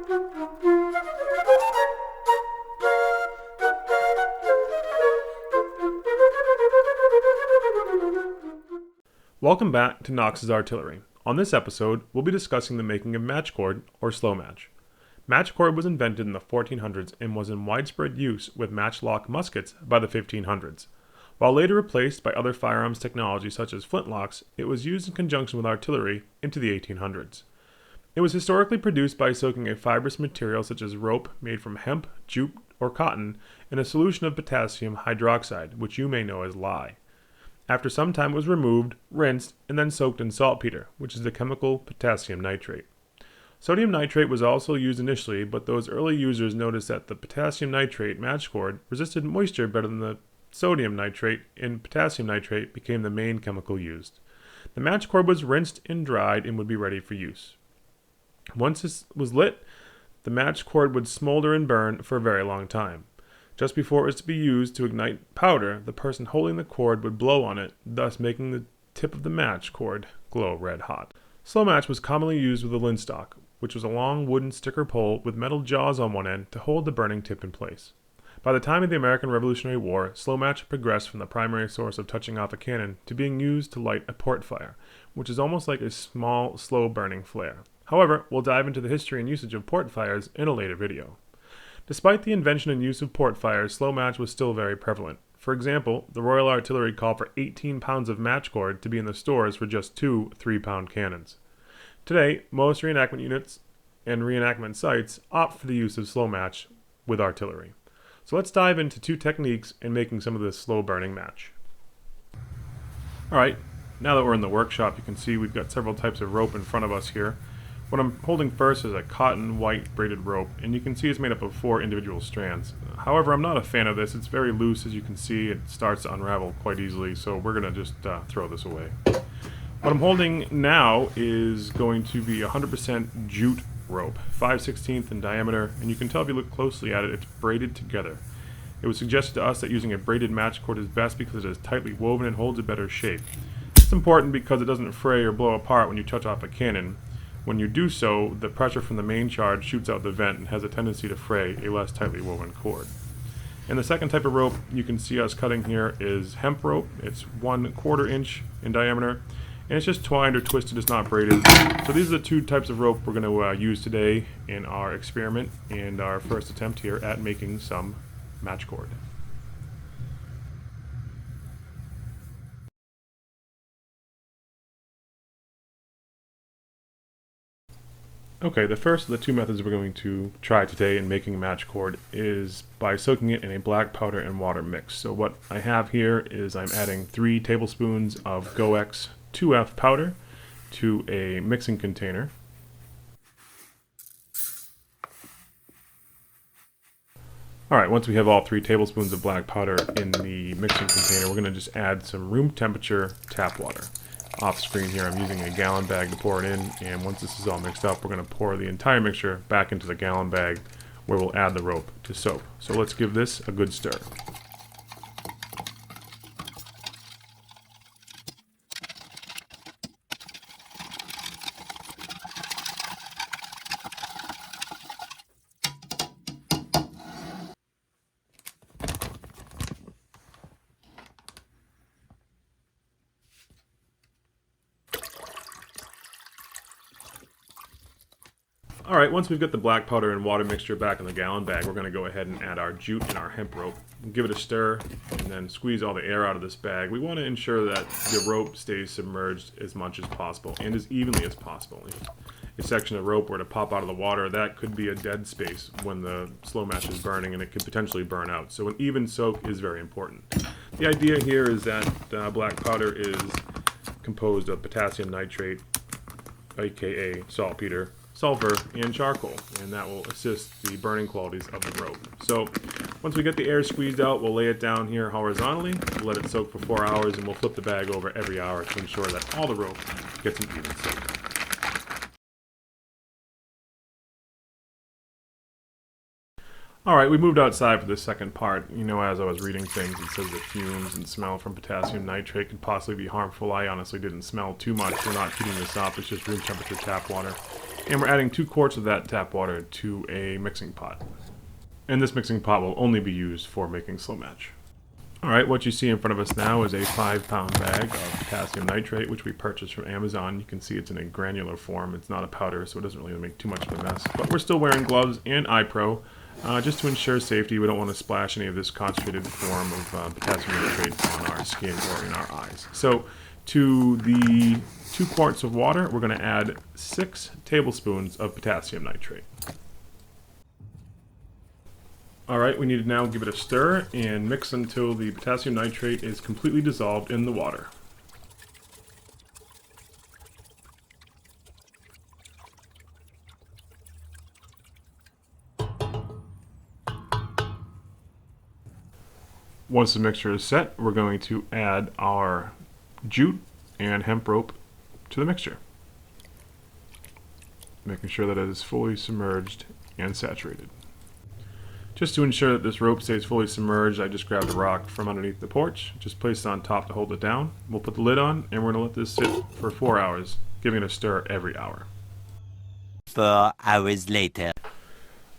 Welcome back to Knox's Artillery. On this episode, we'll be discussing the making of Matchcord, or Slowmatch. Matchcord was invented in the 1400s and was in widespread use with matchlock muskets by the 1500s. While later replaced by other firearms technology such as flintlocks, it was used in conjunction with artillery into the 1800s. It was historically produced by soaking a fibrous material such as rope made from hemp, jute, or cotton in a solution of potassium hydroxide, which you may know as lye. After some time it was removed, rinsed, and then soaked in saltpeter, which is the chemical potassium nitrate. Sodium nitrate was also used initially, but those early users noticed that the potassium nitrate matchcord resisted moisture better than the sodium nitrate, and potassium nitrate became the main chemical used. The matchcord was rinsed and dried and would be ready for use. Once this was lit, the matchcord would smolder and burn for a very long time. Just before it was to be used to ignite powder, the person holding the cord would blow on it, thus making the tip of the match cord glow red hot. Slowmatch was commonly used with a linstock, which was a long wooden sticker pole with metal jaws on one end to hold the burning tip in place. By the time of the American Revolutionary War, Slowmatch progressed from the primary source of touching off a cannon to being used to light a port fire, which is almost like a small, slow-burning flare. However, we'll dive into the history and usage of port fires in a later video. Despite the invention and use of port fires, Slowmatch was still very prevalent. For example, the Royal Artillery called for 18 pounds of matchcord to be in the stores for just 2 3-pound cannons. Today, most reenactment units and reenactment sites opt for the use of Slowmatch with artillery. So let's dive into 2 techniques in making some of this slow-burning match. Alright, now that we're in the workshop, you can see we've got several types of rope in front of us here. What I'm holding first is a cotton white braided rope, and you can see it's made up of 4 individual strands. However, I'm not a fan of this. It's very loose, as you can see. It starts to unravel quite easily, so we're going to just throw this away. What I'm holding now is going to be 100% jute rope, 5/16 in diameter, and you can tell if you look closely at it, it's braided together. It was suggested to us that using a braided matchcord is best because it is tightly woven and holds a better shape. It's important because it doesn't fray or blow apart when you touch off a cannon. When you do so, the pressure from the main charge shoots out the vent and has a tendency to fray a less tightly woven cord. And the second type of rope you can see us cutting here is hemp rope. It's 1/4 inch in diameter, and it's just twined or twisted, it's not braided. So these are the 2 types of rope we're going to use today in our experiment and our first attempt here at making some matchcord. Okay, the first of the 2 methods we're going to try today in making matchcord is by soaking it in a black powder and water mix. So what I have here is I'm adding 3 tablespoons of GoX 2F powder to a mixing container. Alright, once we have all 3 tablespoons of black powder in the mixing container, we're going to just add some room temperature tap water. Off screen here, I'm using a gallon bag to pour it in, and once this is all mixed up, we're going to pour the entire mixture back into the gallon bag where we'll add the rope to soak. So let's give this a good stir. Alright, once we've got the black powder and water mixture back in the gallon bag, we're going to go ahead and add our jute and our hemp rope. Give it a stir, and then squeeze all the air out of this bag. We want to ensure that the rope stays submerged as much as possible, and as evenly as possible. If a section of rope were to pop out of the water, that could be a dead space when the Slowmatch is burning, and it could potentially burn out. So an even soak is very important. The idea here is that black powder is composed of potassium nitrate, aka saltpeter, sulfur, and charcoal, and that will assist the burning qualities of the rope. So once we get the air squeezed out, we'll lay it down here horizontally, let it soak for 4 hours, and we'll flip the bag over every hour to ensure that all the rope gets an even soak. Alright, we moved outside for the second part. You know, as I was reading things, it says that fumes and smell from potassium nitrate could possibly be harmful. I honestly didn't smell too much. We're not heating this up. It's just room temperature tap water. And we're adding 2 quarts of that tap water to a mixing pot. And this mixing pot will only be used for making Slowmatch. Alright, what you see in front of us now is a 5-pound bag of potassium nitrate, which we purchased from Amazon. You can see it's in a granular form. It's not a powder, so it doesn't really make too much of a mess. But we're still wearing gloves and eye pro, just to ensure safety. We don't want to splash any of this concentrated form of potassium nitrate on our skin or in our eyes. So to the 2 quarts of water, we're going to add 6 tablespoons of potassium nitrate. Alright, we need to now give it a stir and mix until the potassium nitrate is completely dissolved in the water. Once the mixture is set, we're going to add our jute and hemp rope to the mixture, making sure that it is fully submerged and saturated. Just to ensure that this rope stays fully submerged, I just grabbed a rock from underneath the porch, just placed it on top to hold it down. We'll put the lid on, and we're going to let this sit for 4 hours, giving it a stir every hour. 4 hours later.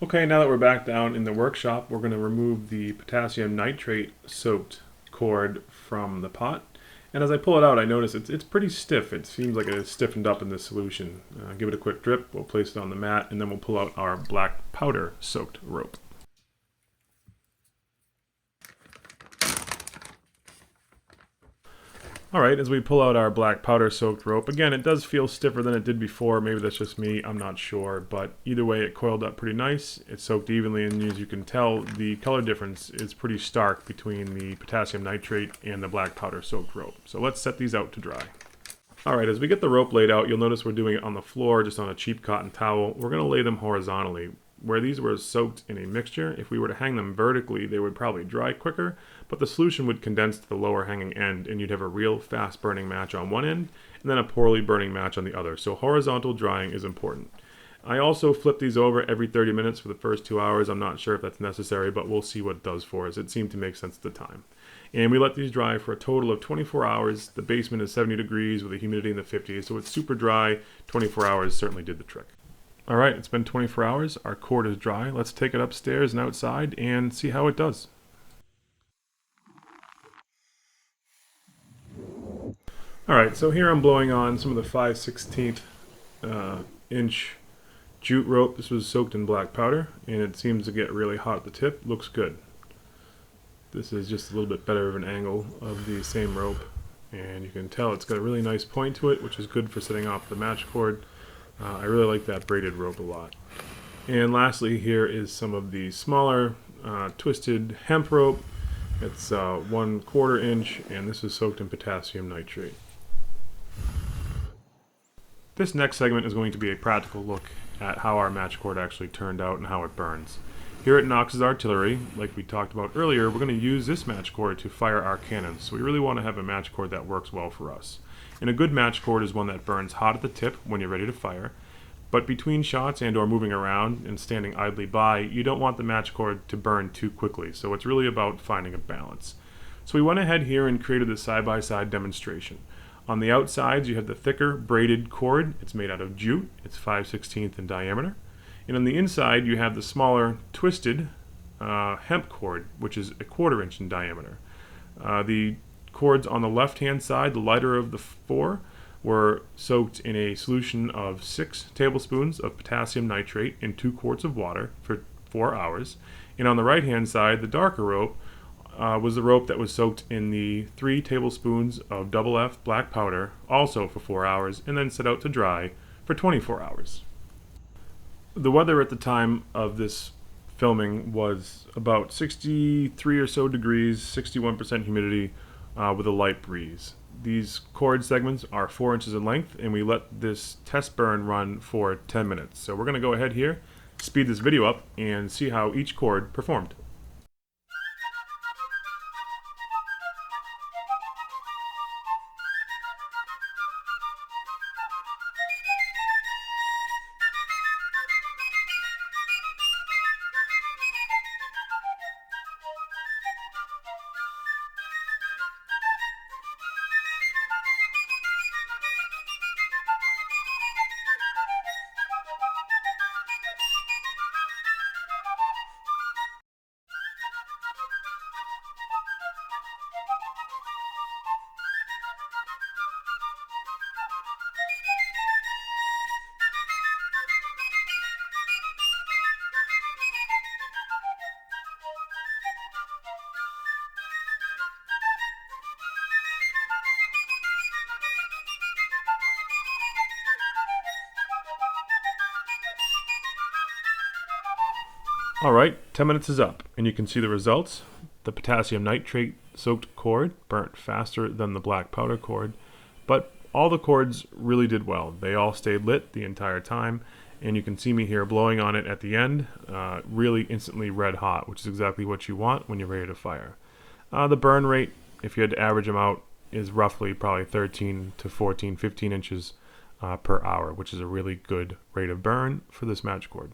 Okay, now that we're back down in the workshop, we're going to remove the potassium nitrate soaked cord from the pot. And as I pull it out, I notice it's pretty stiff. It seems like it is stiffened up in this solution. Give it a quick drip, we'll place it on the mat, and then we'll pull out our black powder soaked rope. Alright, as we pull out our black powder soaked rope, again it does feel stiffer than it did before. Maybe that's just me, I'm not sure, but either way it coiled up pretty nice. It soaked evenly, and as you can tell, the color difference is pretty stark between the potassium nitrate and the black powder soaked rope. So let's set these out to dry. Alright, as we get the rope laid out, you'll notice we're doing it on the floor, just on a cheap cotton towel. We're going to lay them horizontally. Where these were soaked in a mixture, if we were to hang them vertically, they would probably dry quicker, but the solution would condense to the lower hanging end, and you'd have a real fast burning match on one end, and then a poorly burning match on the other. So horizontal drying is important. I also flip these over every 30 minutes for the first 2 hours. I'm not sure if that's necessary, but we'll see what it does for us. It seemed to make sense at the time. And we let these dry for a total of 24 hours. The basement is 70 degrees with a humidity in the 50s, so it's super dry. 24 hours certainly did the trick. Alright, it's been 24 hours. Our cord is dry. Let's take it upstairs and outside and see how it does. Alright, so here I'm blowing on some of the 5/16 inch jute rope. This was soaked in black powder, and it seems to get really hot at the tip. Looks good. This is just a little bit better of an angle of the same rope, and you can tell it's got a really nice point to it, which is good for setting off the match cord. I really like that braided rope a lot. And lastly, here is some of the smaller twisted hemp rope. It's 1/4 inch, and this is soaked in potassium nitrate. This next segment is going to be a practical look at how our match cord actually turned out and how it burns. Here at Knox's Artillery, like we talked about earlier, we're going to use this match cord to fire our cannons. So we really want to have a match cord that works well for us. And a good match cord is one that burns hot at the tip when you're ready to fire. But between shots and or moving around and standing idly by, you don't want the match cord to burn too quickly. So it's really about finding a balance. So we went ahead here and created this side-by-side demonstration. On the outsides, you have the thicker braided cord. It's made out of jute. It's 5/16 in diameter. And on the inside, you have the smaller twisted hemp cord, which is 1/4 inch in diameter. The cords on the left-hand side, the lighter of the 4, were soaked in a solution of 6 tablespoons of potassium nitrate in 2 quarts of water for 4 hours. And on the right-hand side, the darker rope was the rope that was soaked in the 3 tablespoons of double F black powder, also for 4 hours, and then set out to dry for 24 hours. The weather at the time of this filming was about 63 or so degrees, 61% humidity, with a light breeze. These cord segments are 4 inches in length, and we let this test burn run for 10 minutes. So we're going to go ahead here, speed this video up, and see how each cord performed. Alright, 10 minutes is up, and you can see the results. The potassium nitrate soaked cord burnt faster than the black powder cord, but all the cords really did well. They all stayed lit the entire time, and you can see me here blowing on it at the end, really instantly red hot, which is exactly what you want when you're ready to fire. The burn rate, if you had to average them out, is roughly probably 13 to 14, 15 inches per hour, which is a really good rate of burn for this Matchcord.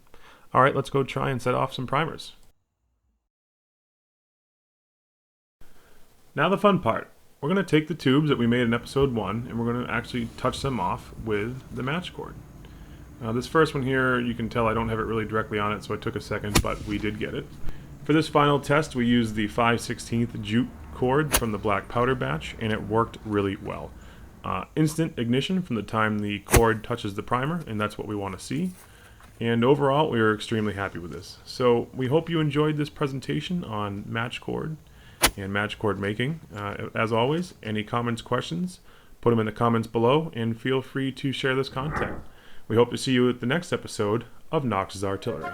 Alright, let's go try and set off some primers. Now the fun part. We're going to take the tubes that we made in episode 1 and we're going to actually touch them off with the Matchcord. This first one here, you can tell I don't have it really directly on it, so it took a second, but we did get it. For this final test, we used the 5/16 jute cord from the black powder batch, and it worked really well. Instant ignition from the time the cord touches the primer, and that's what we want to see. And overall, we are extremely happy with this. So we hope you enjoyed this presentation on Matchcord and Matchcord making. As always, any comments, questions, put them in the comments below, and feel free to share this content. We hope to see you at the next episode of Knox's Artillery.